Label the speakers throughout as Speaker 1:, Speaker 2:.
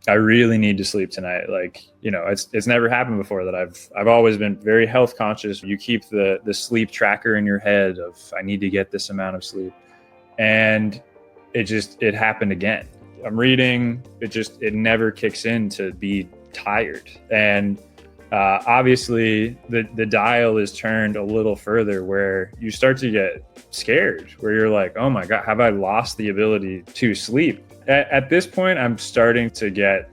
Speaker 1: I really need to sleep tonight. Like, it's never happened before that I've always been very health conscious. You keep the sleep tracker in your head of I need to get this amount of sleep. And it happened again. I'm reading, it never kicks in to be tired. And obviously the dial is turned a little further where you start to get scared, where you're like, oh my God, have I lost the ability to sleep? At this point, I'm starting to get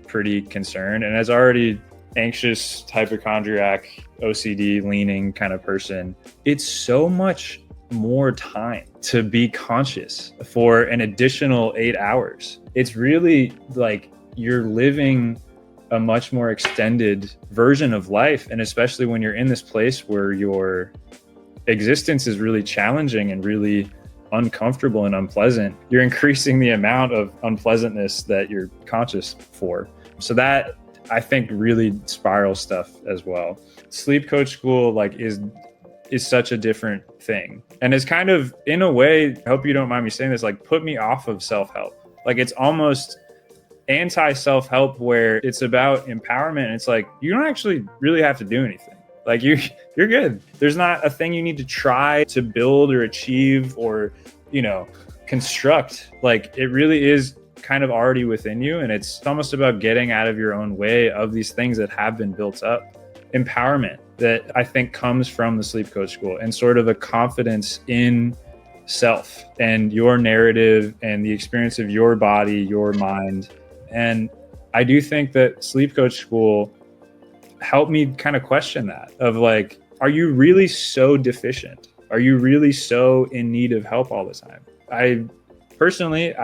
Speaker 1: pretty concerned. And as already anxious, hypochondriac, OCD leaning kind of person, it's so much more time to be conscious for an additional 8 hours. It's really like you're living a much more extended version of life. And especially when you're in this place where your existence is really challenging and really uncomfortable and unpleasant, you're increasing the amount of unpleasantness that you're conscious for. So that, I think, really spirals stuff as well. Sleep coach school is such a different thing. And it's kind of, in a way, I hope you don't mind me saying this, put me off of self-help. It's almost anti-self-help where it's about empowerment. It's like, you don't actually really have to do anything. You're good. There's not a thing you need to try to build or achieve or, construct. It really is kind of already within you. And it's almost about getting out of your own way of these things that have been built up. Empowerment that I think comes from the sleep coach school, and sort of a confidence in self and your narrative and the experience of your body, your mind. And I do think that sleep coach school helped me kind of question that of are you really so deficient? Are you really so in need of help all the time? I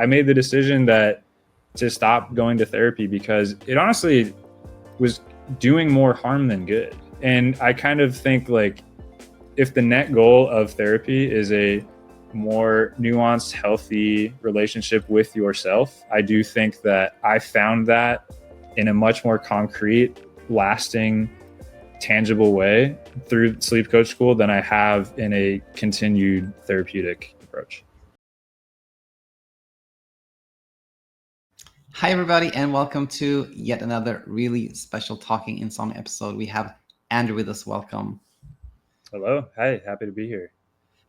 Speaker 1: made the decision to stop going to therapy because it honestly was doing more harm than good. And I kind of think if the net goal of therapy is a more nuanced, healthy relationship with yourself, I do think that I found that in a much more concrete, lasting, tangible way through sleep coach school than I have in a continued therapeutic approach.
Speaker 2: Hi, everybody, and welcome to yet another really special Talking Insomnia episode. We have Andrew with us. Welcome.
Speaker 1: Hello. Hi. Happy to be here.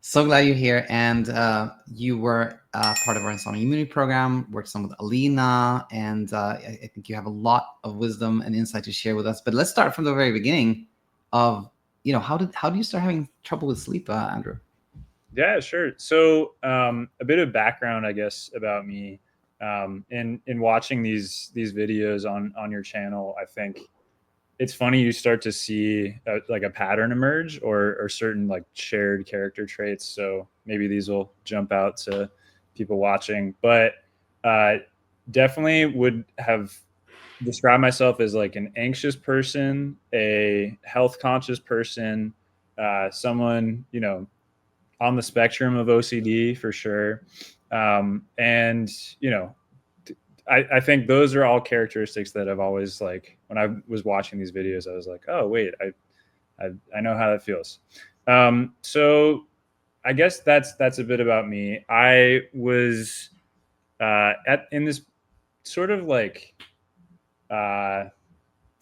Speaker 2: So glad you're here. And you were part of our Insomnia Immunity program, worked some with Alina, and I think you have a lot of wisdom and insight to share with us. But let's start from the very beginning of, how do you start having trouble with sleep, Andrew?
Speaker 1: Yeah, sure. So a bit of background, I guess, about me. In watching these videos on your channel, I think it's funny you start to see a pattern emerge or certain shared character traits. So maybe these will jump out to people watching, but definitely would have described myself as an anxious person, a health conscious person, someone, on the spectrum of OCD for sure. And, I think those are all characteristics that I've always when I was watching these videos, I was like, oh, wait, I know how that feels. So I guess that's a bit about me. I was in this sort of I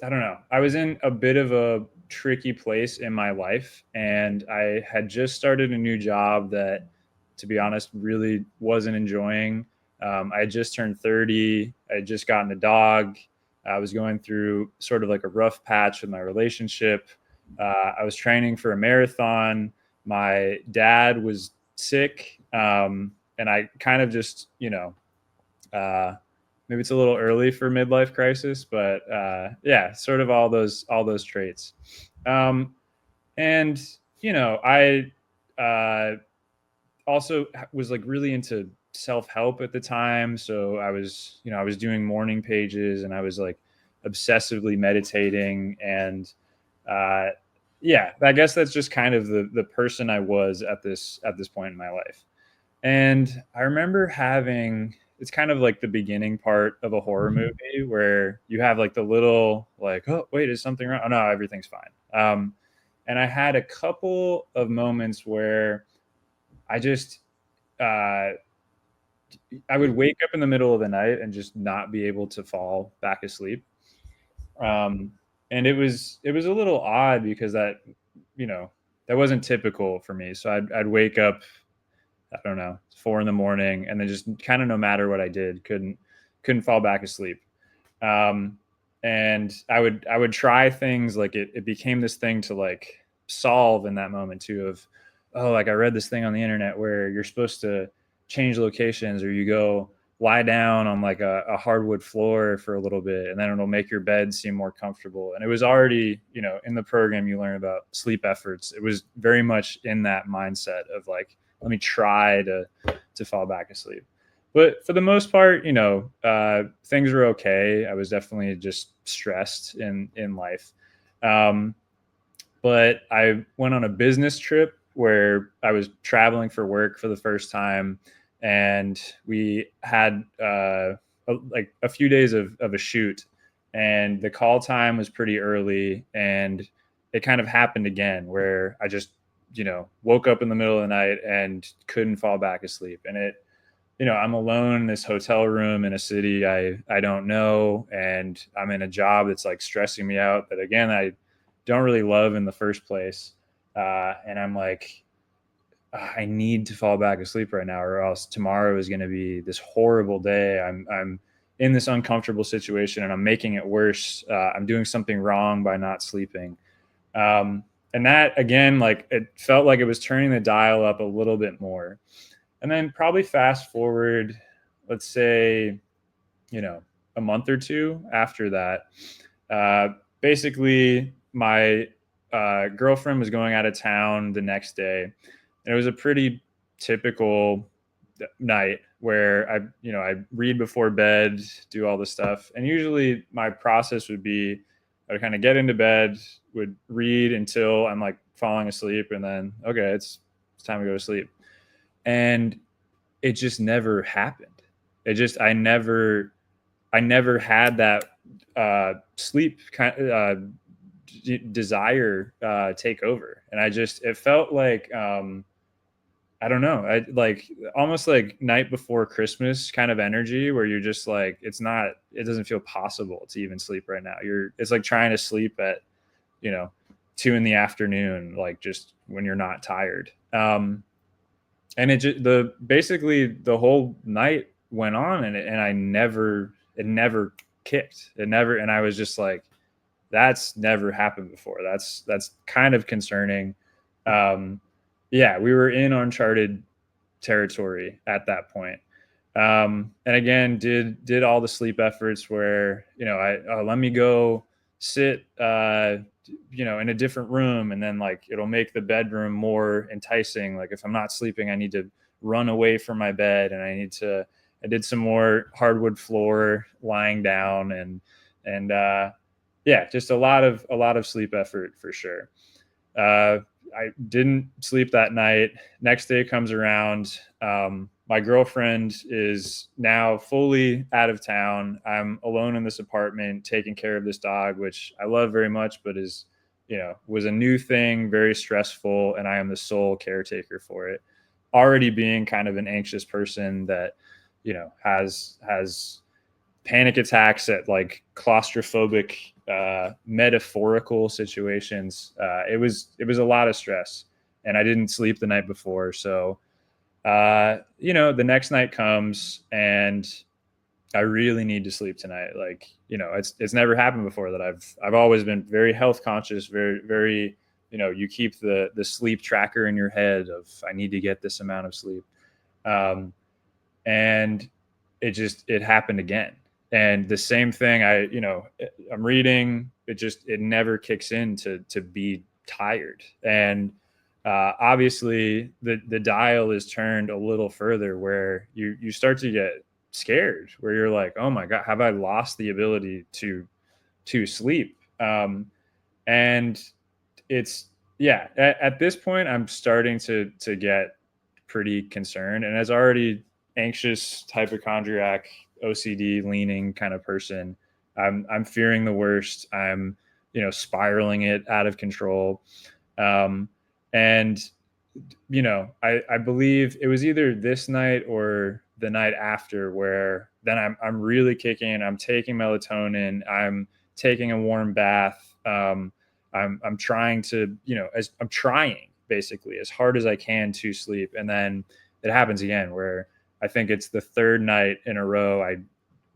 Speaker 1: don't know. I was in a bit of a tricky place in my life, and I had just started a new job that, to be honest, really wasn't enjoying. I had just turned 30. I had just gotten a dog. I was going through sort of a rough patch with my relationship. I was training for a marathon. My dad was sick, and I kind of just, maybe it's a little early for midlife crisis, but yeah, sort of all those traits. And I also was really into self-help at the time. So I was doing morning pages, and I was obsessively meditating. And yeah, I guess that's just kind of the person I was at this point in my life. And I remember having, it's kind of the beginning part of a horror movie where you have the little oh, wait, is something wrong? Oh no, everything's fine. And I had a couple of moments where I just I would wake up in the middle of the night and just not be able to fall back asleep. Um, and it was a little odd because you know, that wasn't typical for me. So I'd wake up, I don't know, 4 in the morning, and then just kind of no matter what I did, couldn't fall back asleep. Um, and I would try things like it became this thing to like solve in that moment too of, oh, like I read this thing on the internet where you're supposed to change locations, or you go lie down on like a hardwood floor for a little bit, and then it'll make your bed seem more comfortable. And it was already, in the program you learn about sleep efforts. It was very much in that mindset of like, let me try to fall back asleep. But for the most part, things were okay. I was definitely just stressed in life. Um, but I went on a business trip where I was traveling for work for the first time, and we had like a few days of a shoot, and the call time was pretty early, and it kind of happened again where I just woke up in the middle of the night and couldn't fall back asleep. And I'm alone in this hotel room in a city I don't know, and I'm in a job that's like stressing me out that again I don't really love in the first place. And I'm like, I need to fall back asleep right now, or else tomorrow is going to be this horrible day. I'm in this uncomfortable situation, and I'm making it worse. I'm doing something wrong by not sleeping. Um, and that again, like it felt like it was turning the dial up a little bit more. And then probably fast forward, let's say, a month or two after that, basically my girlfriend was going out of town the next day. And it was a pretty typical night where I read before bed, do all this stuff. And usually my process would be I would kind of get into bed, would read until I'm like falling asleep, and then, okay, it's time to go to sleep. And it just never happened. It just I never had that sleep kind desire take over, and it felt like I don't know, I like almost like night before Christmas kind of energy where you're just like it doesn't feel possible to even sleep right now. It's like trying to sleep at you know 2 in the afternoon, like just when you're not tired. And it just basically the whole night went on, and it never kicked. It never, and I was just like, that's never happened before. That's kind of concerning. Um, yeah, we were in uncharted territory at that point. And again, did all the sleep efforts where let me go sit in a different room, and then like it'll make the bedroom more enticing. Like if I'm not sleeping, I need to run away from my bed, and I did some more hardwood floor lying down, and yeah, just a lot of sleep effort for sure. I didn't sleep that night. Next day comes around. My girlfriend is now fully out of town. I'm alone in this apartment taking care of this dog, which I love very much, but was a new thing, very stressful, and I am the sole caretaker for it. Already being kind of an anxious person that, has panic attacks at like claustrophobic metaphorical situations. It was a lot of stress, and I didn't sleep the night before. So the next night comes, and I really need to sleep tonight. Like, it's never happened before that I've always been very health conscious, very, very, you keep the sleep tracker in your head of, I need to get this amount of sleep. Um, and it happened again. And the same thing, I'm reading, it never kicks in to be tired. And obviously the dial is turned a little further where you start to get scared, where you're like, oh my God, have I lost the ability to sleep? And it's, yeah, at this point I'm starting to get pretty concerned. And as already anxious, hypochondriac, OCD leaning kind of person, I'm fearing the worst. I'm spiraling it out of control. And I believe it was either this night or the night after, where then I'm really kicking. I'm taking melatonin. I'm taking a warm bath. I'm trying to, I'm trying basically as hard as I can to sleep. And then it happens again, where I think it's the third night in a row I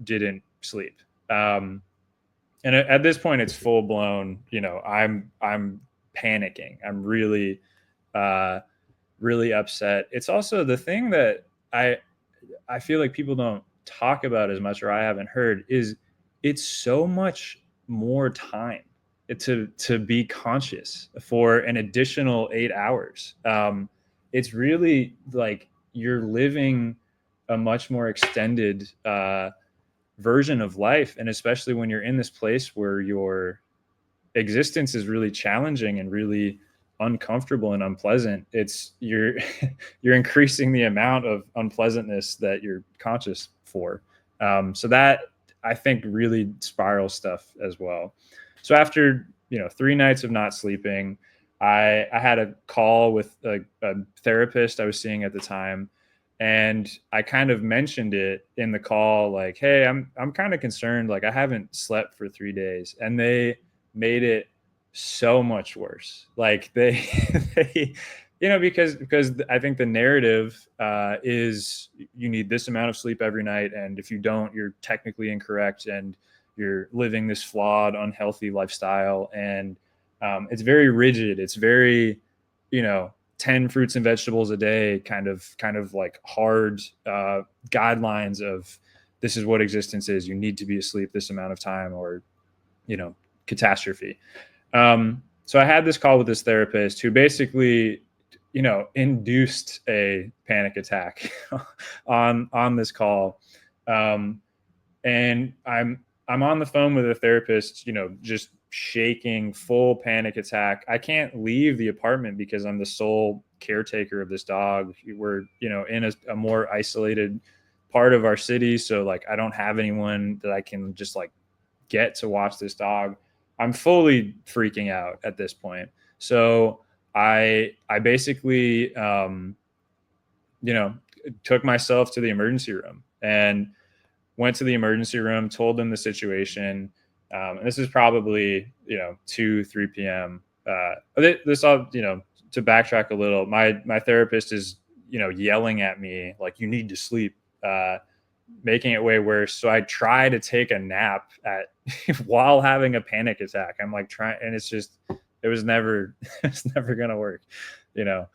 Speaker 1: didn't sleep. And at this point, it's full blown. I'm panicking. I'm really, really upset. It's also the thing that I feel like people don't talk about as much, or I haven't heard, is it's so much more time to be conscious for an additional 8 hours. It's really like you're living a much more extended version of life, and especially when you're in this place where your existence is really challenging and really uncomfortable and unpleasant, it's you're you're increasing the amount of unpleasantness that you're conscious for. So that, I think, really spirals stuff as well. So after 3 nights of not sleeping, I had a call with a therapist I was seeing at the time, and I kind of mentioned it in the call, like, hey, I'm kind of concerned, like I haven't slept for 3 days. And they made it so much worse. Like they because I think the narrative is you need this amount of sleep every night, and if you don't, you're technically incorrect, and you're living this flawed, unhealthy lifestyle. And it's very rigid. It's very, 10 fruits and vegetables a day, kind of like hard guidelines of this is what existence is. You need to be asleep this amount of time, or catastrophe. So I had this call with this therapist who basically, induced a panic attack on this call. And I'm on the phone with a therapist, just shaking, full panic attack. I can't leave the apartment because I'm the sole caretaker of this dog. We're, in a more isolated part of our city. So like, I don't have anyone that I can just like get to watch this dog. I'm fully freaking out at this point. So I basically, took myself to the emergency room and went to the emergency room, told them the situation. And this is probably, 2, 3 p.m. This all, to backtrack a little, my therapist is, yelling at me like, you need to sleep, making it way worse. So I try to take a nap while having a panic attack. I'm like trying, and it was never, it's never going to work, you know?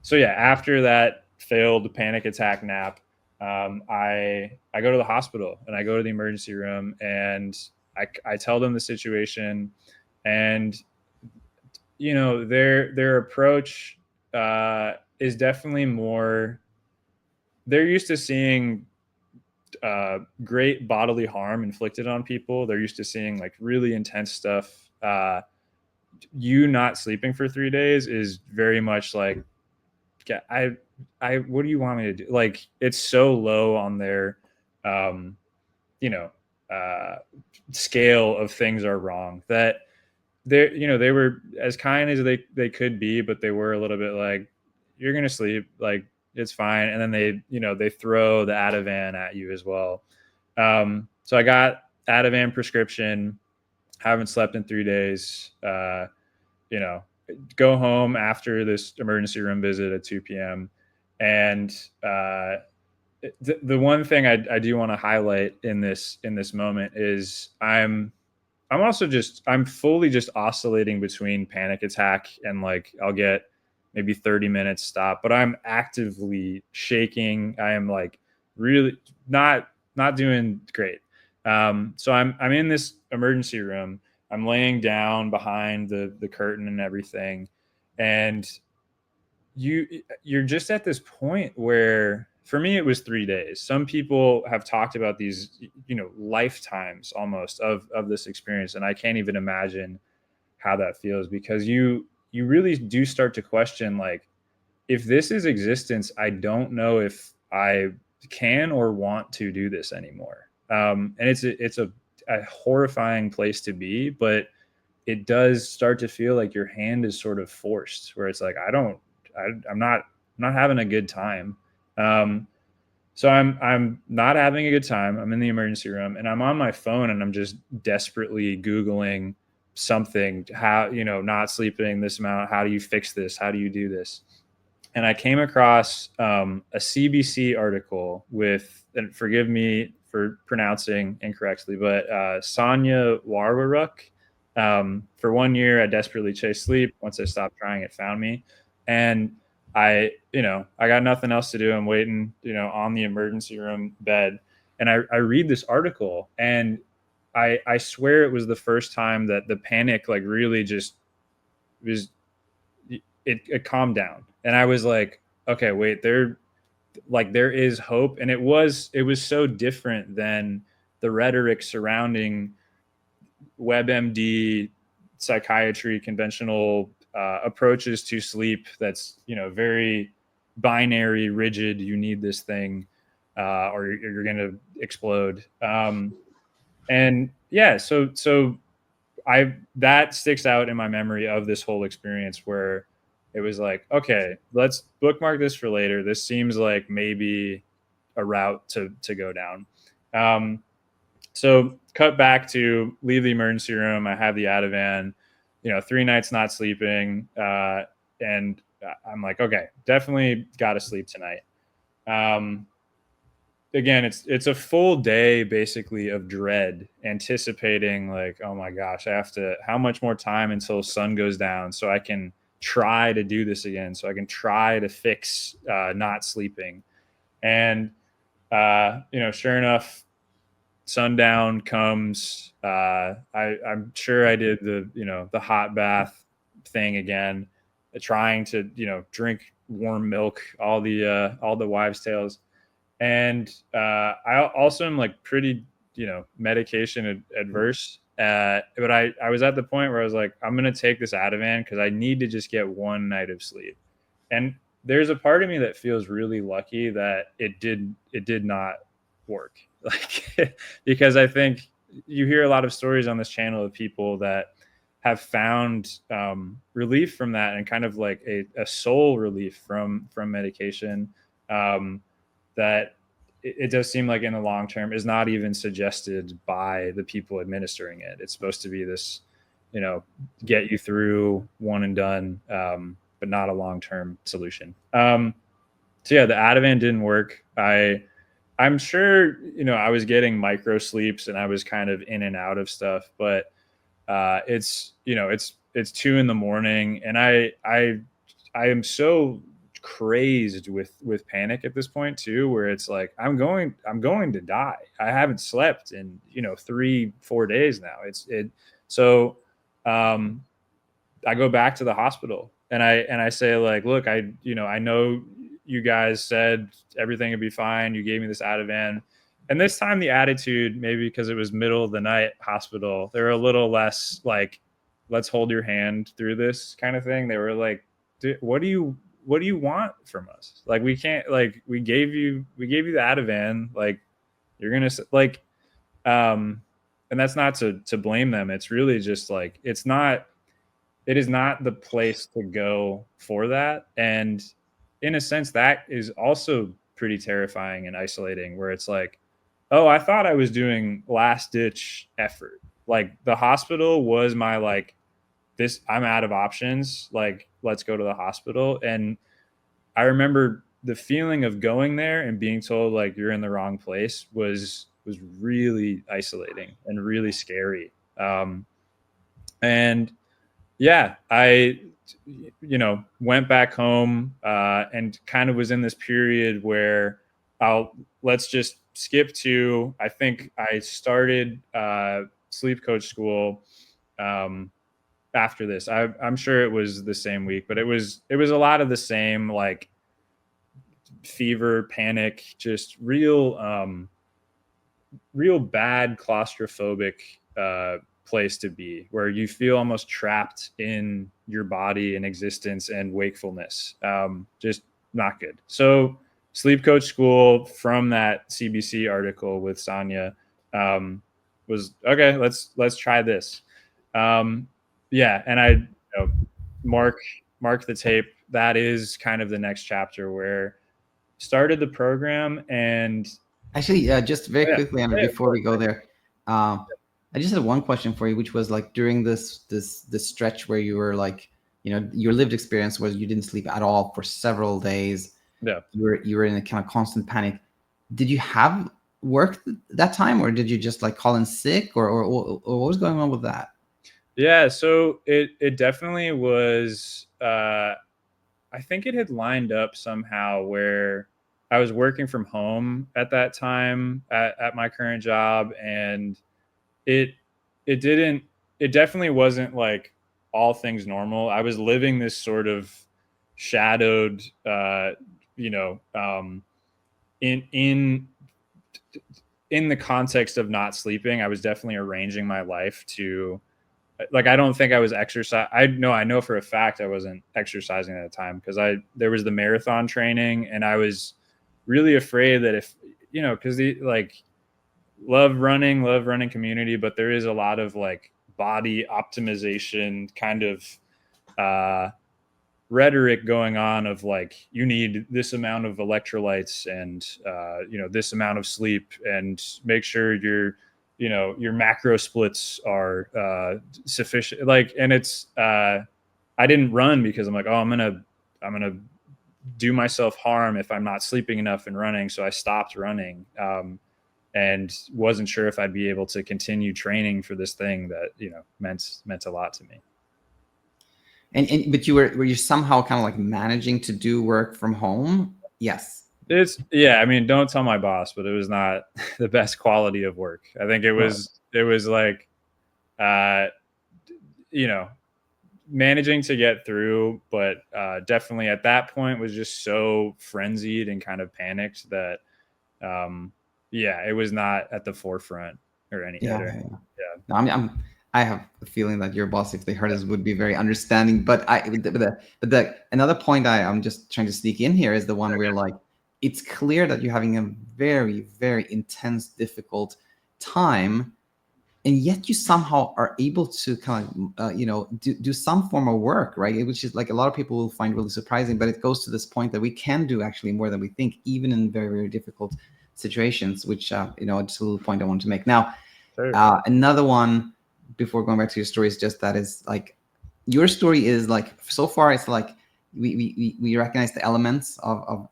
Speaker 1: So yeah, after that failed panic attack nap, I go to the hospital and I go to the emergency room, and I tell them the situation, and their approach is definitely more. They're used to seeing great bodily harm inflicted on people. They're used to seeing like really intense stuff. You not sleeping for 3 days is very much like, yeah, what do you want me to do? Like, it's so low on their, um, you know, uh, scale of things are wrong that they were as kind as they could be, but they were a little bit like, you're going to sleep, like, it's fine. And then they throw the Ativan at you as well. So I got Ativan prescription, haven't slept in 3 days, you know, go home after this emergency room visit at 2 p.m. And the one thing I do want to highlight in this moment is I'm fully just oscillating between panic attack and like I'll get maybe 30 minutes stop, but I'm actively shaking. I am like really not doing great. So I'm in this emergency room. I'm laying down behind the curtain and everything, and you're just at this point where, for me, it was 3 days. Some people have talked about these, lifetimes almost of this experience, and I can't even imagine how that feels, because you really do start to question, like, if this is existence, I don't know if I can or want to do this anymore. And it's a horrifying place to be, but it does start to feel like your hand is sort of forced, where it's like, I'm not having a good time. So I'm not having a good time. I'm in the emergency room and I'm on my phone and I'm just desperately Googling something, how, not sleeping this amount. How do you fix this? How do you do this? And I came across a CBC article with, and forgive me for pronouncing incorrectly, but Sonia Warwaruk. For 1 year, I desperately chased sleep. Once I stopped trying, it found me. And I got nothing else to do. I'm waiting, on the emergency room bed. And I read this article and I swear it was the first time that the panic like really just was, it calmed down. And I was like, okay, wait, there is hope. And it was so different than the rhetoric surrounding WebMD, psychiatry, conventional approaches to sleep. That's very binary, rigid. You need this thing, or you're going to explode. And yeah, so that sticks out in my memory of this whole experience where it was like, okay, let's bookmark this for later. This seems like maybe a route to go down. So cut back to leave the emergency room. I have the Ativan, 3 nights not sleeping. And I'm like, okay, definitely got to sleep tonight. Again, it's a full day basically of dread, anticipating like, oh my gosh, how much more time until sun goes down so I can try to do this again, so I can try to fix not sleeping. And sure enough, sundown comes. I'm sure I did the hot bath thing again, trying to drink warm milk, all the wives' tales. And I also am like pretty medication adverse. But I was at the point where I was like, I'm gonna take this Ativan because I need to just get 1 night of sleep. And there's a part of me that feels really lucky that it did not work. Like because I think you hear a lot of stories on this channel of people that have found relief from that, and kind of like a soul relief from medication. That it does seem like in the long term is not even suggested by the people administering it. It's supposed to be this, get you through one and done, but not a long-term solution. So yeah, the Ativan didn't work. I'm sure, I was getting micro sleeps and I was kind of in and out of stuff, but it's 2 a.m. and I am so crazed with panic at this point too, where it's like I'm going to die. I haven't slept in 3-4 days now. So I go back to the hospital and I say like, look, I know you guys said everything would be fine. You gave me this Ativan. And this time the attitude, maybe because it was middle of the night hospital, they're a little less like, let's hold your hand through this kind of thing. They were like, what do you want from us? Like, we can't, like, we gave you the Ativan, like, you're going to like, and that's not to blame them. It's really just like, it is not the place to go for that. And in a sense, that is also pretty terrifying and isolating, where it's like, oh, I thought I was doing last ditch effort. Like, the hospital was my, like, this, I'm out of options. Like, let's go to the hospital. And I remember the feeling of going there and being told like you're in the wrong place was really isolating and really scary. And yeah, I went back home and kind of was in this period where let's just skip to, I think I started sleep coach school after this. I'm sure it was the same week, but it was a lot of the same, like, fever, panic, just real bad claustrophobic place to be, where you feel almost trapped in your body and existence and wakefulness. Just not good. So sleep coach school, from that CBC article with Sonia, was okay. Let's try this. Yeah, and I mark the tape. That is kind of the next chapter where started the program, and
Speaker 2: Actually, just very
Speaker 1: yeah,
Speaker 2: quickly, Andrew,
Speaker 1: yeah,
Speaker 2: before we go there, I just had one question for you, which was like during this stretch where you were like, your lived experience was you didn't sleep at all for several days.
Speaker 1: yeah.
Speaker 2: You were in a kind of constant panic. Did you have work that time, or did you just like call in sick, or what was going on with that?
Speaker 1: Yeah, so it definitely was. I think it had lined up somehow where I was working from home at that time at my current job, and it it didn't it definitely wasn't like all things normal. I was living this sort of shadowed, you know, in in in the context of not sleeping. I was definitely arranging my life to, like, I don't think I was exercise. I know for a fact I wasn't exercising at the time because there was the marathon training, and I was really afraid that if, because the like love running community, but there is a lot of like body optimization kind of uh rhetoric going on of like you need this amount of electrolytes and this amount of sleep, and make sure your macro splits are sufficient, like, and it's I didn't run because I'm like, oh, I'm gonna do myself harm if I'm not sleeping enough and running, so I stopped running, and wasn't sure if I'd be able to continue training for this thing that meant a lot to me.
Speaker 2: And but were you somehow kind of like managing to do work from home? Yes.
Speaker 1: Yeah, I mean, don't tell my boss, but it was not the best quality of work. I think
Speaker 2: Right.
Speaker 1: it was like uh you know, managing to get through, but definitely at that point was just so frenzied and kind of panicked that yeah, it was not at the forefront or any
Speaker 2: Yeah,
Speaker 1: or
Speaker 2: yeah, yeah.
Speaker 1: yeah.
Speaker 2: No, I have a feeling that your boss, if they heard us, would be very understanding. But another point I'm just trying to sneak in here is the one where like it's clear that you're having a very, very intense, difficult time, and yet you somehow are able to kind of do some form of work, right? Which is like a lot of people will find really surprising, but it goes to this point that we can do actually more than we think, even in very, very difficult situations. Which just a little point I want to make now.
Speaker 1: Sure.
Speaker 2: Another one before going back to your story is just that is like your story is like so far it's like we recognize the elements of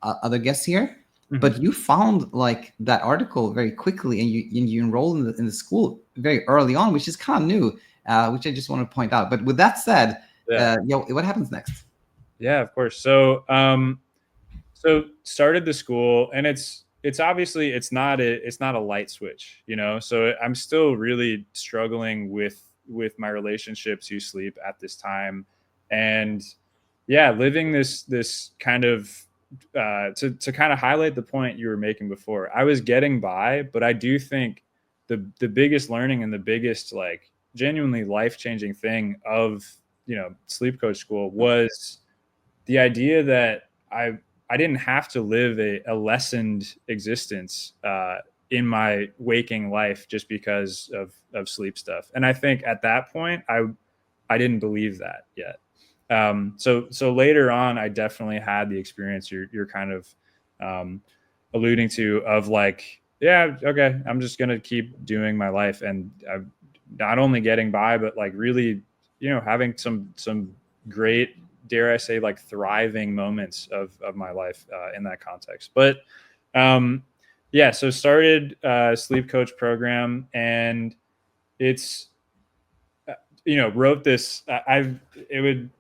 Speaker 2: other guests here,
Speaker 1: Mhm.
Speaker 2: but you found like that article very quickly, and you enrolled in the school very early on, which is kind of new, which I just want to point out. But with that said,
Speaker 1: Yeah.
Speaker 2: what happens next?
Speaker 1: Yeah, of course. So started the school, and it's obviously it's not a light switch, so I'm still really struggling with my relationship to sleep at this time, and yeah, living this kind of to kind of highlight the point you were making before. I was getting by, but I do think the biggest learning and the biggest like genuinely life-changing thing of sleep coach school was the idea that I didn't have to live a lessened existence in my waking life just because of sleep stuff. And I think at that point, I didn't believe that yet. So later on, I definitely had the experience you're kind of um, alluding to of like, yeah, okay, I'm just gonna keep doing my life, and I'm not only getting by, but like really, having some great, dare I say, like thriving moments of my life in that context. But um, yeah, so started sleep coach program, and it's wrote this. I've it would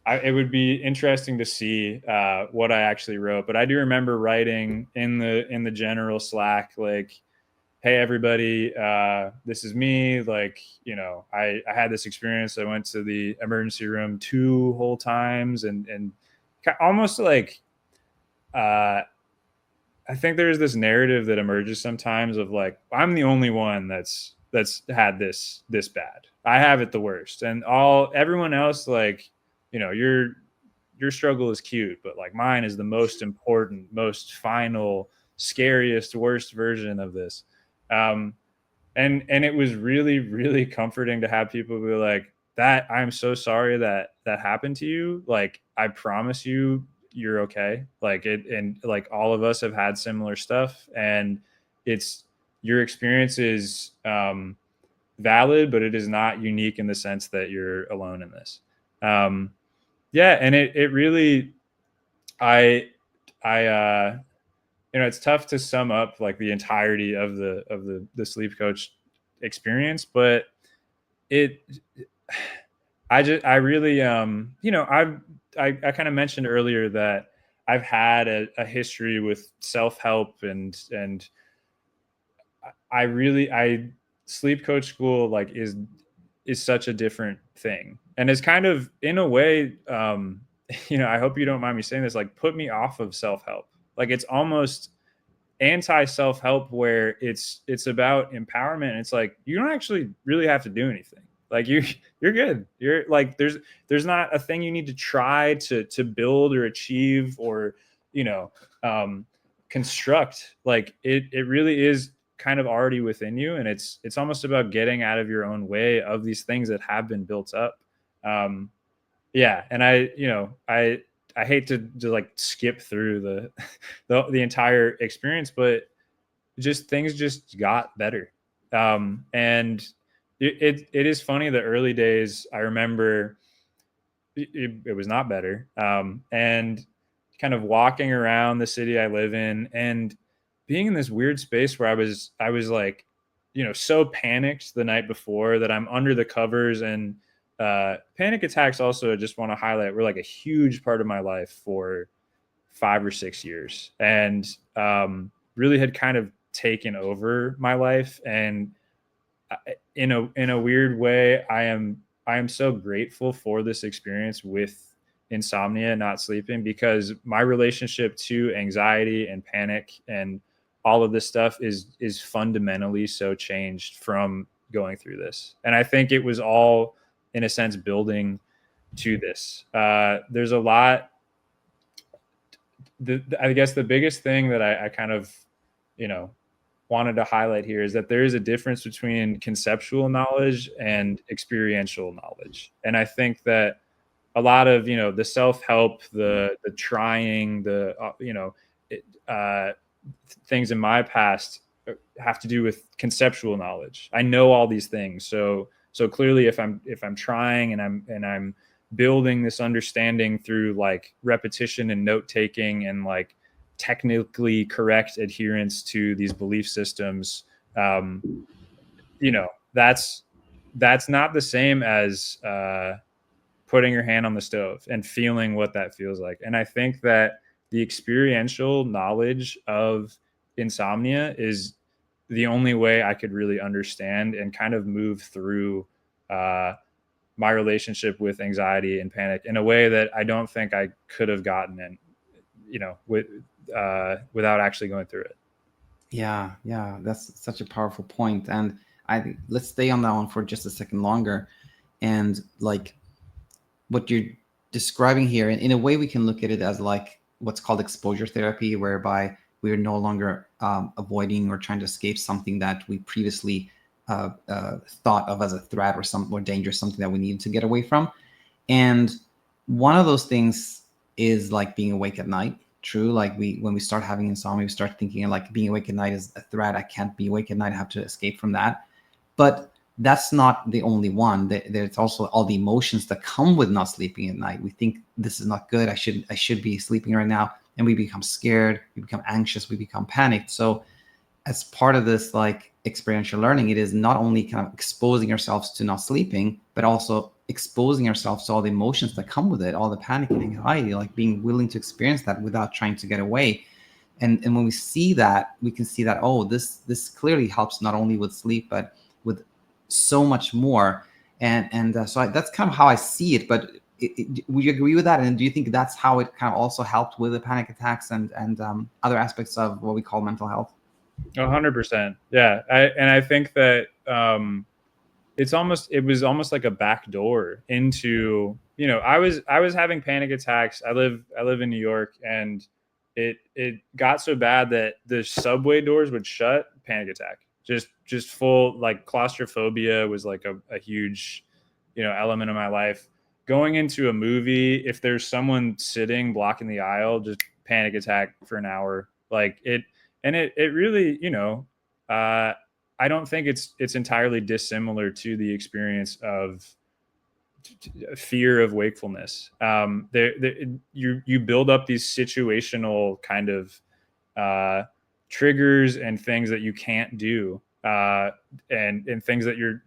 Speaker 1: it would be interesting to see what I actually wrote, but I do remember writing in the general Slack like, hey everybody, this is me, like, I had this experience. I went to the emergency room 2 whole times, and almost like uh I think there's this narrative that emerges sometimes of like, I'm the only one that's had this bad. I have it the worst, and everyone else, like, your struggle is cute, but like mine is the most important, most final, scariest, worst version of this. Um, and it was really, really comforting to have people be like, that I'm so sorry that happened to you. Like, I promise you, you're okay. Like and like all of us have had similar stuff, and it's your experience is valid, but it is not unique in the sense that you're alone in this. Yeah, and it really, I it's tough to sum up like the entirety of the sleep coach experience, but it I really I kind of mentioned earlier that I've had a history with self-help, and I sleep coach school like is such a different thing, and it's kind of in a way I hope you don't mind me saying this, like put me off of self-help. Like it's almost anti self-help where it's about empowerment. It's like you don't actually really have to do anything. Like you're good. You're like there's not a thing you need to try to build or achieve or you know um construct. Like it really is kind of already within you, and it's almost about getting out of your own way of these things that have been built up. um yeah, and I hate to like skip through the entire experience, but just things just got better. And it is funny, the early days I remember it was not better. And kind of walking around the city I live in and being in this weird space where I was like, so panicked the night before that I'm under the covers. And panic attacks also, I just want to highlight, were like a huge part of my life for 5 or 6 years, and really had kind of taken over my life. And in a weird way, I am so grateful for this experience with insomnia, not sleeping, because my relationship to anxiety and panic and all of this stuff is fundamentally so changed from going through this. And I think it was all, in a sense, building to this. There's a lot. I guess the biggest thing that I kind of, you know, wanted to highlight here is that there is a difference between conceptual knowledge and experiential knowledge. And I think that a lot of, the self-help, the trying, uh, things in my past have to do with conceptual knowledge. I know all these things. So clearly if I'm trying and I'm building this understanding through like repetition and note taking and like technically correct adherence to these belief systems, um, that's not the same as putting your hand on the stove and feeling what that feels like. And I think that the experiential knowledge of insomnia is the only way I could really understand and kind of move through uh, my relationship with anxiety and panic in a way that I don't think I could have gotten in, without actually going through it.
Speaker 2: Yeah, yeah, that's such a powerful point. And I think let's stay on that one for just a second longer. And like what you're describing here, in a way, we can look at it as like what's called exposure therapy, whereby we are no longer avoiding or trying to escape something that we previously thought of as a threat or some or dangerous, something that we needed to get away from. And one of those things is like being awake at night. True. Like when we start having insomnia, we start thinking like being awake at night is a threat. I can't be awake at night. I have to escape from that. But that's not the only one. There's also all the emotions that come with not sleeping at night. We think this is not good. I should be sleeping right now. And we become scared. We become anxious. We become panicked. So as part of this like experiential learning, it is not only kind of exposing ourselves to not sleeping, but also exposing ourselves to all the emotions that come with it, all the panic and anxiety, like being willing to experience that without trying to get away. And when we see that, we can see that, oh, this clearly helps not only with sleep, but with so much more. And that's kind of how I see it. But would you agree with that? And do you think that's how it kind of also helped with the panic attacks and other aspects of what we call mental health?
Speaker 1: 100%. Yeah. I think that it was almost like a back door into, I was having panic attacks. I live in New York, and it got so bad that the subway doors would shut, panic attack. Just full, like, claustrophobia was like a huge, element of my life. going into a movie, if there's someone sitting blocking the aisle, just panic attack for an hour. Like it really, I don't think it's entirely dissimilar to the experience of fear of wakefulness. You build up these situational kind of triggers and things that you can't do, and things that you're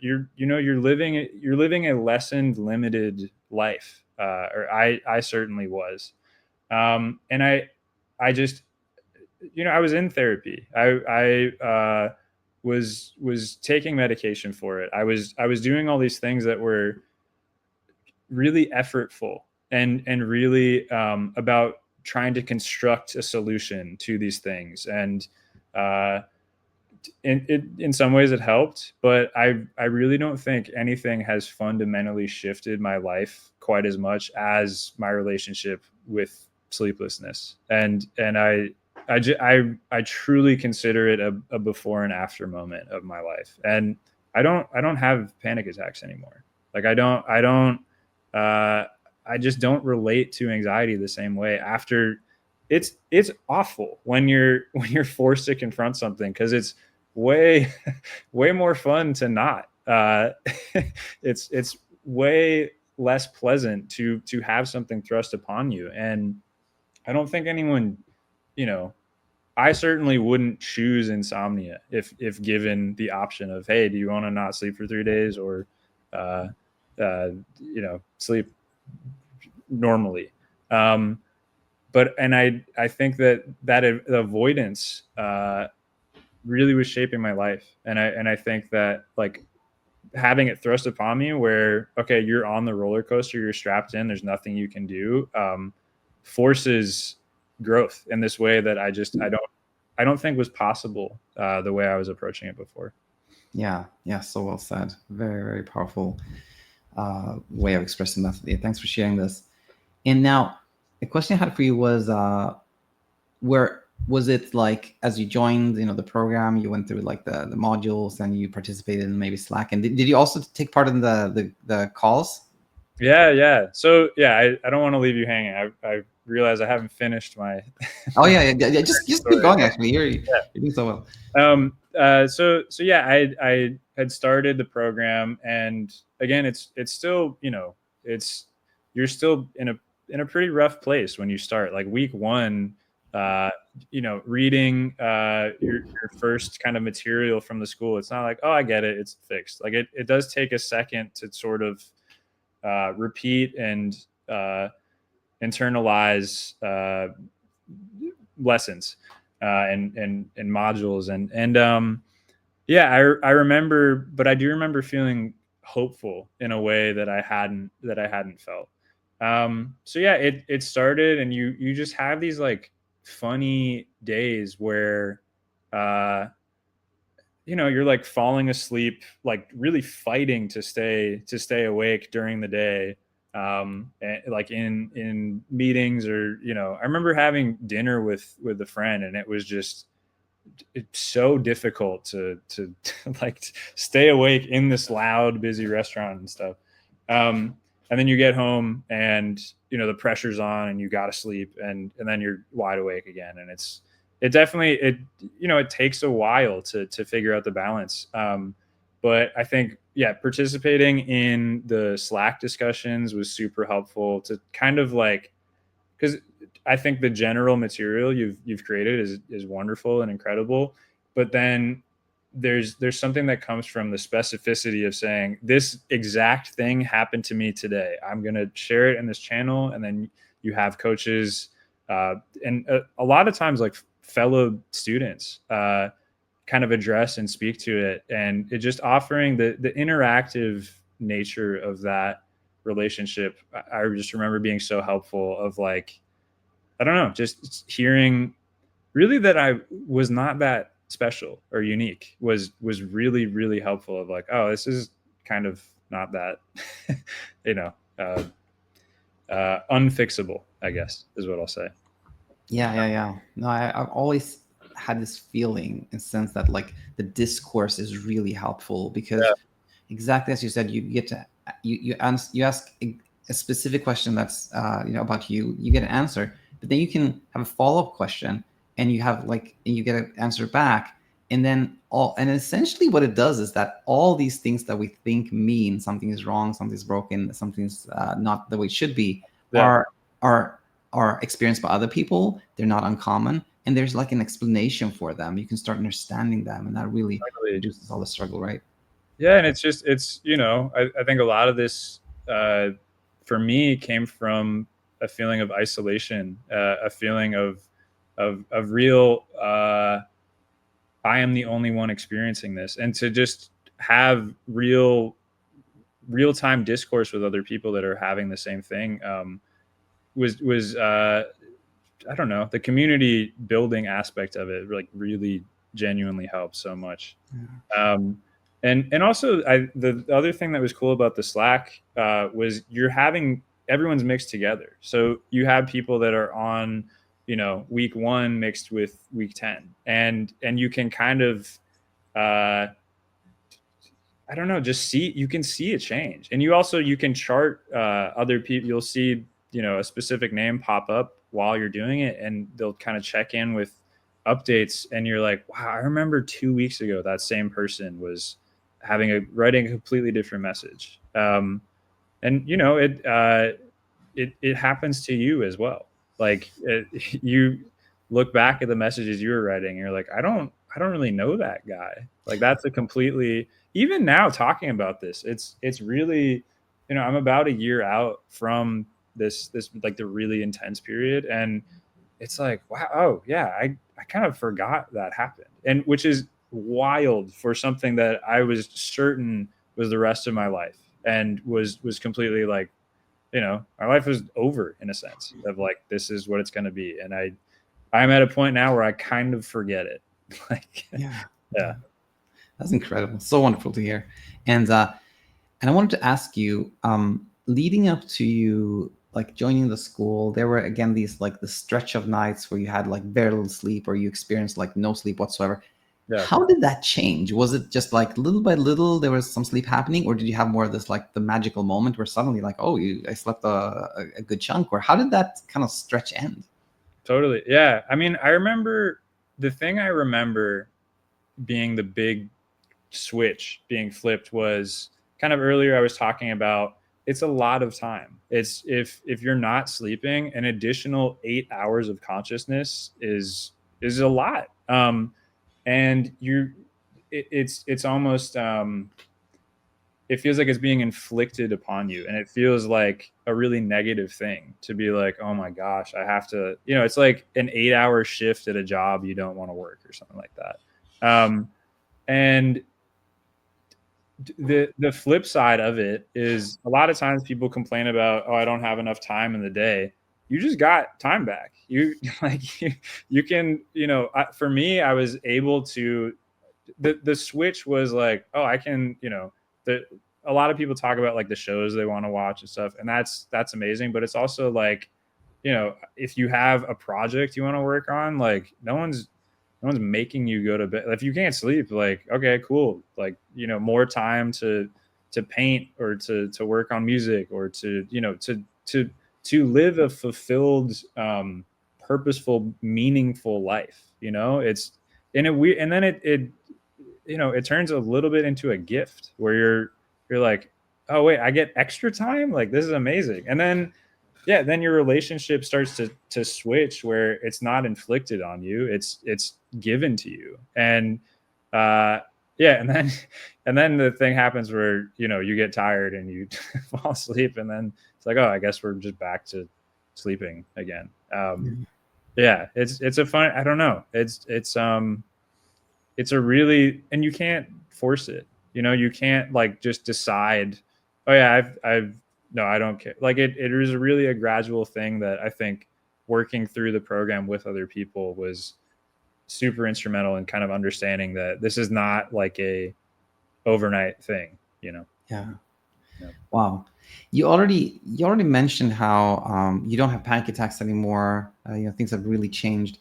Speaker 1: living a lessened, limited life, or I certainly was, and I just, I was in therapy. I was taking medication for it. I was doing all these things that were really effortful and really about trying to construct a solution to these things. And in some ways it helped, but I really don't think anything has fundamentally shifted my life quite as much as my relationship with sleeplessness. And I truly consider it a before and after moment of my life. And I don't have panic attacks anymore. Like I just don't relate to anxiety the same way after. It's awful when you're forced to confront something, because it's way way more fun to not. It's way less pleasant to have something thrust upon you. And I don't think anyone, I certainly wouldn't choose insomnia if given the option of, hey, do you want to not sleep for 3 days, or uh, sleep normally. And I think that avoidance really was shaping my life. And I think that, like, having it thrust upon me where, okay, you're on the roller coaster, you're strapped in, there's nothing you can do, forces growth in this way that I don't think was possible the way I was approaching it before.
Speaker 2: Yeah, so well said. Very, very powerful way of expressing that. Yeah, thanks for sharing this. And now, the question I had for you was, where was it, like, as you joined, the program, you went through like the modules and you participated in maybe Slack, and did you also take part in the calls?
Speaker 1: Yeah. So yeah, I don't want to leave you hanging. I realize I haven't finished my.
Speaker 2: Oh yeah. Just keep going. Actually, you're doing so
Speaker 1: well. So yeah, I had started the program, and again, it's still, you're still in a pretty rough place when you start. Like week one, reading your first kind of material from the school, it's not like, oh, I get it, it's fixed. Like it does take a second to sort of repeat and internalize lessons and modules. And yeah, I remember, but I do remember feeling hopeful in a way that I hadn't felt. So yeah, it started, and you just have these like funny days where you're like falling asleep, like really fighting to stay awake during the day, and like in meetings, or I remember having dinner with a friend, and it was just, it's so difficult to like stay awake in this loud, busy restaurant and stuff. And then you get home, and the pressure's on, and you got to sleep, and then you're wide awake again, and it definitely, it takes a while to figure out the balance. But I think, yeah, participating in the Slack discussions was super helpful to kind of like, because I think the general material you've created is wonderful and incredible, but then there's something that comes from the specificity of saying, this exact thing happened to me today, I'm going to share it in this channel. And then you have coaches, and a lot of times like fellow students kind of address and speak to it, and it just offering the interactive nature of that relationship. I just remember being so helpful, of like, I don't know, just hearing really that I was not that special or unique was really, really helpful, of like, oh, this is kind of not that, unfixable, I guess is what I'll say.
Speaker 2: Yeah. No, I've always had this feeling, in the sense that like the discourse is really helpful, because exactly as you said, you get to you ask a specific question that's about you, you get an answer, but then you can have a follow-up question, and you have and you get an answer back, and then and essentially what it does is that all these things that we think mean something is wrong, something's broken, something's not the way it should be,
Speaker 1: Yeah.
Speaker 2: are experienced by other people. They're not uncommon, and there's like an explanation for them. You can start understanding them, and that really reduces all the struggle, right?
Speaker 1: Yeah, and it's I think a lot of this for me came from a feeling of isolation, a feeling of real I am the only one experiencing this, and to just have real time discourse with other people that are having the same thing was I don't know, the community building aspect of it like really genuinely helped so much.
Speaker 2: Yeah.
Speaker 1: And also the other thing that was cool about the Slack was everyone's mixed together. So you have people that are on, week 1 mixed with week 10, and you can kind of, I don't know, you can see a change. And you can chart other people. You'll see, a specific name pop up while you're doing it, and they'll kind of check in with updates. And you're like, wow, I remember 2 weeks ago, that same person was writing a completely different message. And it happens to you as well. Like you look back at the messages you were writing, and you're like, I don't really know that guy. Like that's a completely, even now talking about this, it's really, I'm about a year out from this like the really intense period, and it's like, wow, oh yeah, I kind of forgot that happened, and which is wild for something that I was certain was the rest of my life, and was completely like, my life was over in a sense of like, this is what it's going to be. And I'm at a point now where I kind of forget it. Like, yeah.
Speaker 2: That's incredible. So wonderful to hear. And I wanted to ask you, leading up to you like joining the school, there were again these like the stretch of nights where you had like very little sleep, or you experienced like no sleep whatsoever.
Speaker 1: Yeah.
Speaker 2: How did that change? Was it just like little by little there was some sleep happening, or did you have more of this like the magical moment where suddenly like, oh, I slept a good chunk? Or how did that kind of stretch end?
Speaker 1: Totally. Yeah. I mean, the thing I remember being the big switch being flipped was kind of earlier I was talking about, it's a lot of time. It's if you're not sleeping, an additional 8 hours of consciousness is a lot. And it's almost it feels like it's being inflicted upon you, and it feels like a really negative thing to be like, oh my gosh, I have to, it's like an 8-hour shift at a job you don't want to work or something like that. And the flip side of it is, a lot of times people complain about, oh, I don't have enough time in the day. You just got time back. You like you can, for me, I was able to, the switch was like, oh, I can, a lot of people talk about like the shows they want to watch and stuff, and that's amazing. But it's also like, if you have a project you want to work on, like no one's making you go to bed. If you can't sleep, like, okay, cool. Like, more time to paint, or to work on music, or to, to live a fulfilled, purposeful, meaningful life. It's, and and then it turns a little bit into a gift where you're like, oh wait, I get extra time. Like, this is amazing. And then, yeah, then your relationship starts to switch, where it's not inflicted on you, it's given to you. And yeah, and then the thing happens where, you get tired and you fall asleep, and then it's like, oh, I guess we're just back to sleeping again. Yeah, it's a fun, I don't know, it's a really, and you can't force it. You can't like just decide, oh yeah, I've no, I don't care. Like it was really a gradual thing that I think working through the program with other people was super instrumental in kind of understanding that this is not like a overnight thing.
Speaker 2: Yeah.
Speaker 1: Yeah.
Speaker 2: Wow. You already mentioned how you don't have panic attacks anymore. Things have really changed.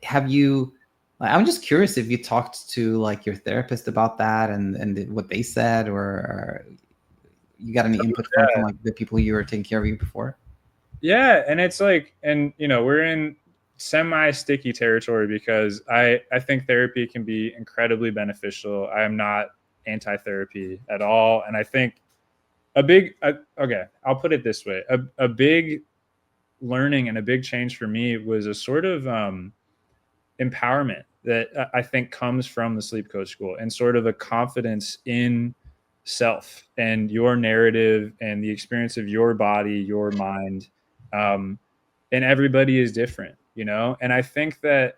Speaker 2: Have you? I'm just curious if you talked to like your therapist about that, and what they said, or you got any input from like the people you were taking care of you before?
Speaker 1: Yeah, and it's like, and we're in semi-sticky territory because I think therapy can be incredibly beneficial. I am not anti-therapy at all, and I think okay, I'll put it this way: a big learning and a big change for me was a sort of empowerment that I think comes from the sleep coach school, and sort of a confidence in self and your narrative and the experience of your body, your mind. And everybody is different, And I think that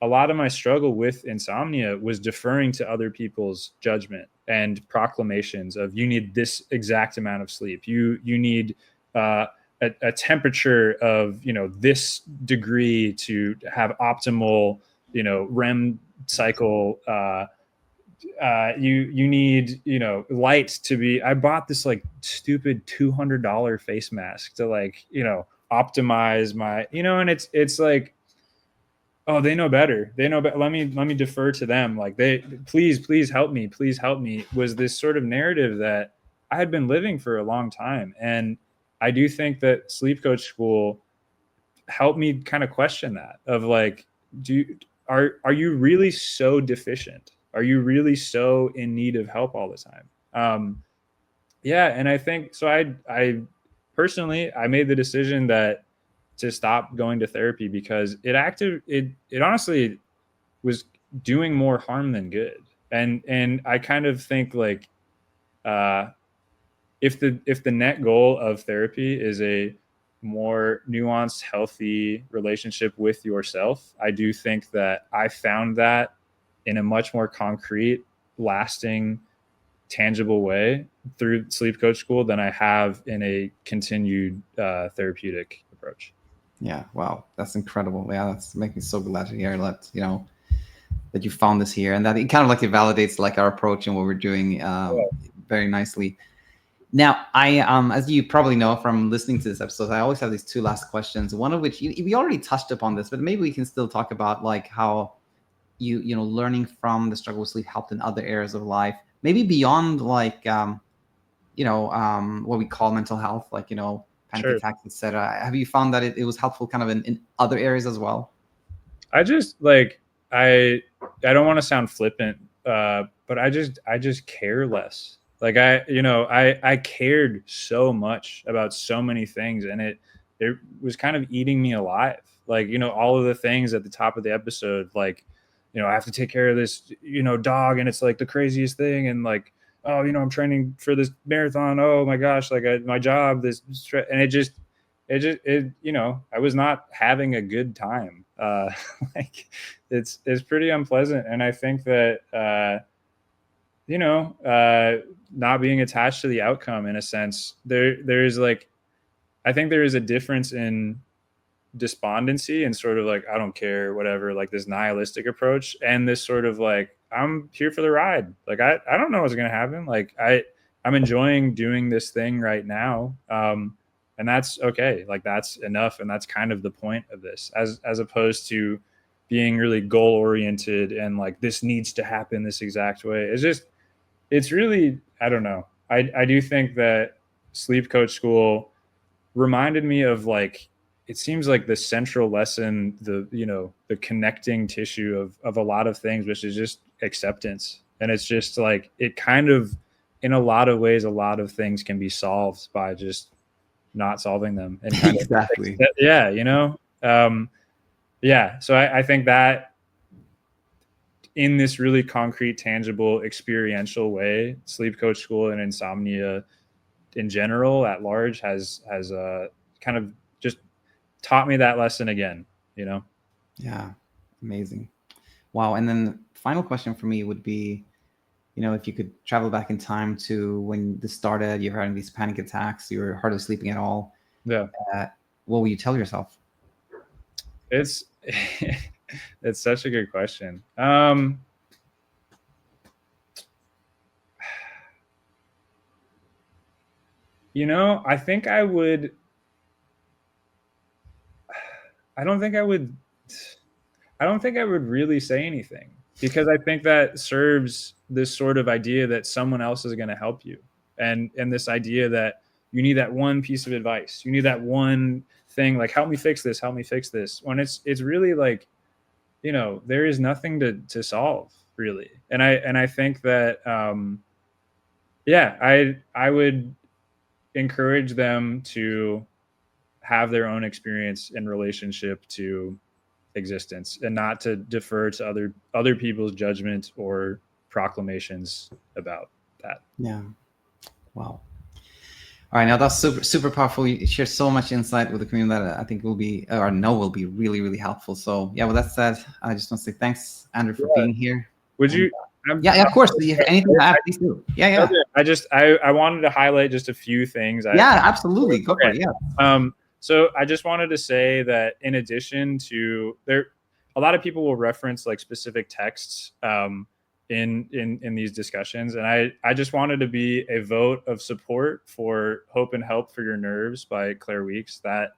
Speaker 1: a lot of my struggle with insomnia was deferring to other people's judgment and proclamations of, you need this exact amount of sleep. You need a temperature of, this degree to have optimal, REM cycle. You need, light to be. I bought this like stupid $200 face mask to like, optimize my, and it's like, oh, they know better. They know better. Let me defer to them. Like, please help me. Please help me, was this sort of narrative that I had been living for a long time. And I do think that sleep coach school helped me kind of question that, of like, are you really so deficient? Are you really so in need of help all the time? Yeah. And I think, so I personally, I made the decision that to stop going to therapy because it honestly was doing more harm than good. And I kind of think like, if the net goal of therapy is a more nuanced, healthy relationship with yourself, I do think that I found that in a much more concrete, lasting, tangible way through sleep coach school than I have in a continued therapeutic approach.
Speaker 2: Yeah, wow, that's incredible. Yeah, that's making me so glad to hear that, that you found this here, and that it kind of like it validates like our approach and what we're doing very nicely. Now, as you probably know from listening to this episode, I always have these two last questions. One of which we already touched upon this, but maybe we can still talk about like how learning from the struggle with sleep helped in other areas of life, maybe beyond like what we call mental health, like panic
Speaker 1: Sure.
Speaker 2: attacks, etc. Have you found that it was helpful kind of in other areas as well?
Speaker 1: I just like I don't want to sound flippant, but I just care less. Like I cared so much about so many things, and it was kind of eating me alive. Like, all of the things at the top of the episode, like, I have to take care of this, dog, and it's like the craziest thing, and like, oh, I'm training for this marathon. Oh my gosh, like my job, and I was not having a good time. Like, it's pretty unpleasant. And I think that, not being attached to the outcome, in a sense, there's like, I think there is a difference in despondency and sort of like, I don't care, whatever, like this nihilistic approach, and this sort of like, I'm here for the ride. Like, I don't know what's going to happen. Like, I'm enjoying doing this thing right now. And that's okay. Like, that's enough. And that's kind of the point of this, as opposed to being really goal oriented and like, this needs to happen this exact way. It's really, I don't know. I do think that sleep coach school reminded me of like, it seems like the central lesson, the connecting tissue of a lot of things, which is just acceptance. And it's just like, it kind of, in a lot of ways, a lot of things can be solved by just not solving them, and kind of
Speaker 2: Exactly.
Speaker 1: yeah, yeah. So I think that in this really concrete, tangible, experiential way, sleep coach school and insomnia in general at large has kind of just taught me that lesson again.
Speaker 2: Yeah, amazing. Wow. And then final question for me would be, if you could travel back in time to when this started, you're having these panic attacks, you were hardly sleeping at all.
Speaker 1: Yeah.
Speaker 2: What will you tell yourself?
Speaker 1: It's it's such a good question. I think I would. I don't think I would. I don't think I would really say anything, because I think that serves this sort of idea that someone else is going to help you. and this idea that you need that one piece of advice, you need that one thing, like help me fix this, when it's really like, you know, there is nothing to solve really. And I think that yeah, I would encourage them to have their own experience in relationship to existence, and not to defer to other people's judgment or proclamations about that.
Speaker 2: Yeah. Wow. All right, now that's super powerful. You share so much insight with the community that I think will be, or know will be really, really helpful. So yeah, with that said, I just want to say thanks, Andrew, for being here.
Speaker 1: Would
Speaker 2: And,
Speaker 1: you?
Speaker 2: yeah, of course. If anything to add, please do. Yeah.
Speaker 1: Okay. I wanted to highlight just a few things.
Speaker 2: Yeah, absolutely. Go for it. Yeah.
Speaker 1: So I just wanted to say that in addition to there, a lot of people will reference like specific texts in these discussions, and I just wanted to be a vote of support for Hope and Help for Your Nerves by Claire Weeks. That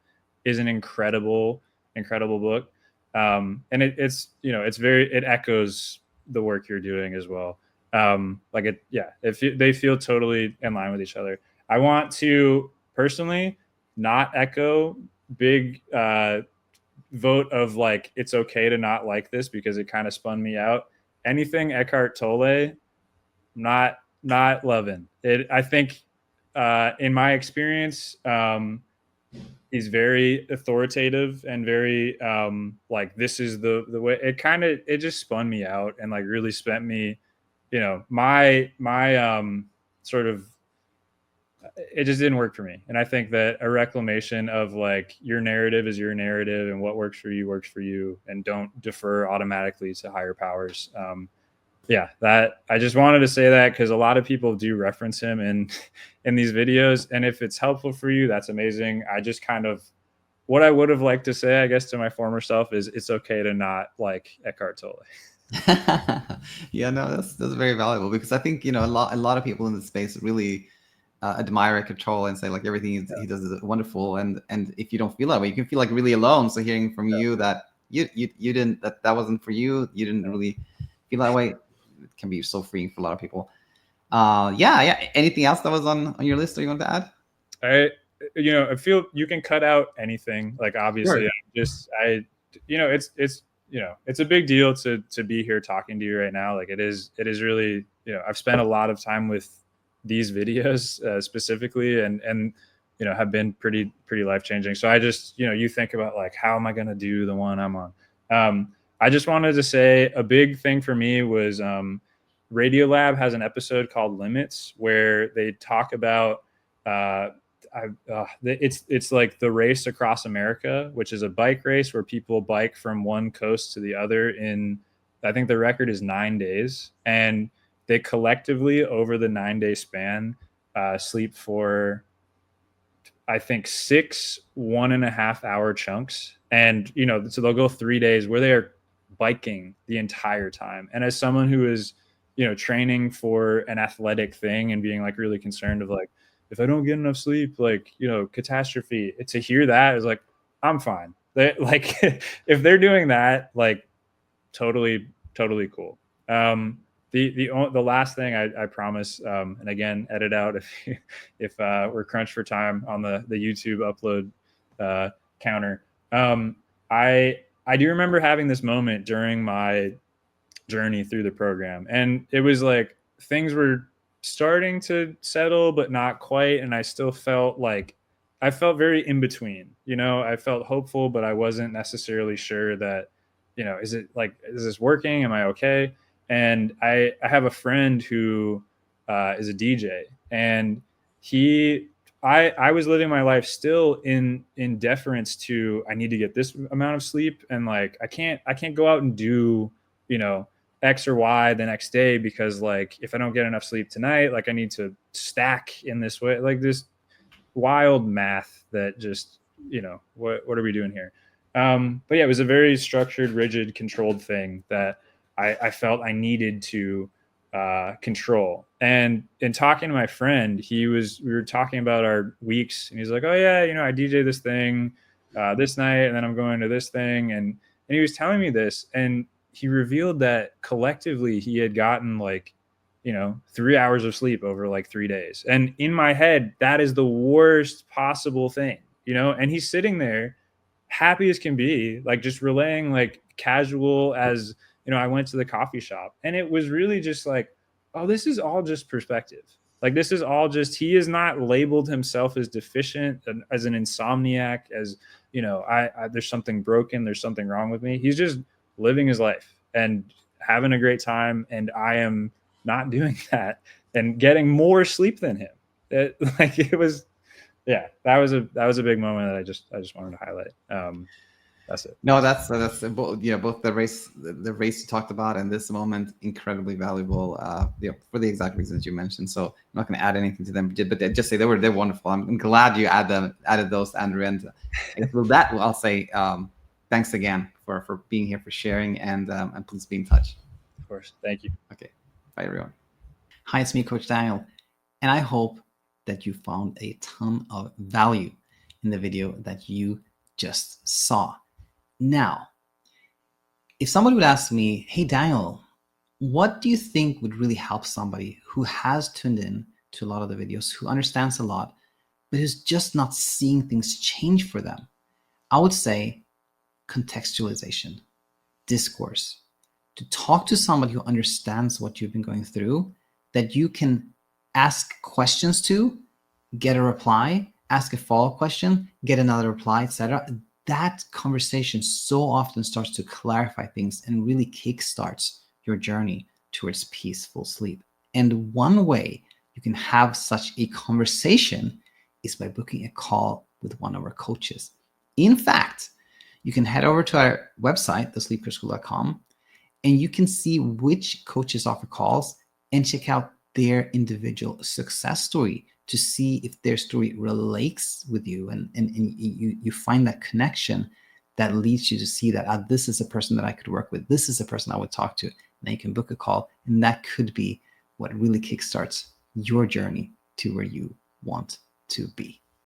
Speaker 1: is an incredible book, and it's, you know, it echoes the work you're doing as well. They feel totally in line with each other. I want to personally not echo big vote of like, it's okay to not like this, because it kind of spun me out. Anything Eckhart Tolle, not loving it. I think in my experience, he's very authoritative and very like, this is the way. It just spun me out and like really spent me, you know, my sort of, it just didn't work for me. And I think that a reclamation of like, your narrative is your narrative, and what works for you, and don't defer automatically to higher powers. Yeah, that I just wanted to say that, because a lot of people do reference him in these videos, and if it's helpful for you, that's amazing. I just kind of, what I would have liked to say, I guess, to my former self is, it's okay to not like Eckhart Tolle.
Speaker 2: Yeah, no, that's very valuable, because I think, you know, a lot of people in this space really admire Eckhart Tolle and say like everything he does is wonderful, and if you don't feel that way, you can feel like really alone. So hearing from you that you didn't, that wasn't for you, you didn't really feel that way, it can be so freeing for a lot of people. Yeah. Anything else that was on your list that you want to add?
Speaker 1: I feel you can cut out anything. Like, obviously,
Speaker 2: sure.
Speaker 1: It's a big deal to be here talking to you right now. Like, it is really, you know, I've spent a lot of time with these videos specifically, and you know, have been pretty life-changing. So I just, you know, you think about like, how am I going to do the one I'm on? I just wanted to say a big thing for me was Radiolab has an episode called Limits, where they talk about it's like the Race Across America, which is a bike race where people bike from one coast to the other in, I think the record is 9 days, and they collectively over the 9-day span sleep for, I think, 6 1.5-hour chunks. And, you know, so they'll go 3 days where they are biking the entire time. And as someone who is, you know, training for an athletic thing and being like really concerned of like, if I don't get enough sleep, like, you know, catastrophe, to hear that is like, I'm fine. Like, if they're doing that, like, totally cool. The last thing I promise, and again, edit out if we're crunched for time on the YouTube upload counter. I do remember having this moment during my journey through the program, and it was like, things were starting to settle, but not quite, and I still felt like, I felt very in between. You know, I felt hopeful, but I wasn't necessarily sure that, you know, is this working? Am I okay? And I have a friend who is a DJ, and I was living my life still in deference to, I need to get this amount of sleep, and like, I can't go out and do, you know, X or Y the next day, because like, if I don't get enough sleep tonight, like, I need to stack in this way, like this wild math that just, you know, what are we doing here? But yeah, it was a very structured, rigid, controlled thing that I felt I needed to control. And in talking to my friend, we were talking about our weeks, and he's like, oh yeah, you know, I DJ this thing this night, and then I'm going to this thing. And he was telling me this, and he revealed that collectively he had gotten like, 3 hours of sleep over like 3 days. And in my head, that is the worst possible thing, and he's sitting there happy as can be, like just relaying like casual as, I went to the coffee shop, and it was really just like, oh, this is all just perspective. Like, this is all just, he has not labeled himself as deficient, as an insomniac, as, there's something broken, there's something wrong with me. He's just living his life and having a great time. And I am not doing that and getting more sleep than him. It was, yeah, that was a big moment that I just wanted to highlight. That's it.
Speaker 2: No, that's both the race you talked about and this moment, incredibly valuable, for the exact reasons you mentioned. So I'm not going to add anything to them, but just say they're wonderful. I'm glad you added those, Andrew. And with that, I'll say thanks again for being here, for sharing, and please be in touch.
Speaker 1: Of course, thank you.
Speaker 2: Okay, bye everyone. Hi, it's me, Coach Daniel, and I hope that you found a ton of value in the video that you just saw. Now, if somebody would ask me, hey, Daniel, what do you think would really help somebody who has tuned in to a lot of the videos, who understands a lot, but who's just not seeing things change for them? I would say contextualization, discourse, to talk to somebody who understands what you've been going through, that you can ask questions to, get a reply, ask a follow-up question, get another reply, etc. That conversation so often starts to clarify things and really kickstarts your journey towards peaceful sleep. And one way you can have such a conversation is by booking a call with one of our coaches. In fact, you can head over to our website, thesleepcourseschool.com, and you can see which coaches offer calls and check out their individual success story to see if their story relates with you, and you find that connection that leads you to see that this is a person that I could work with. This is a person I would talk to. And then you can book a call, and that could be what really kickstarts your journey to where you want to be.